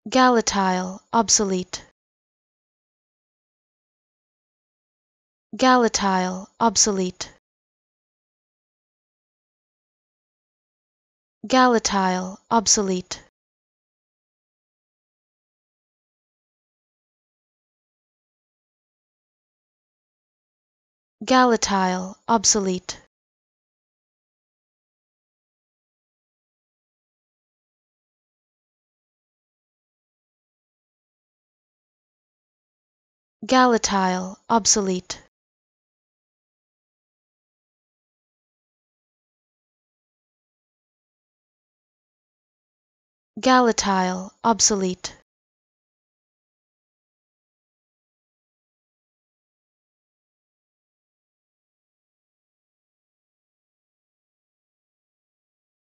Galletyle, obsolete. Galletyle, obsolete. Galletyle, obsolete. Galletyle, obsolete. Galletyle, obsolete. Galletyle, obsolete.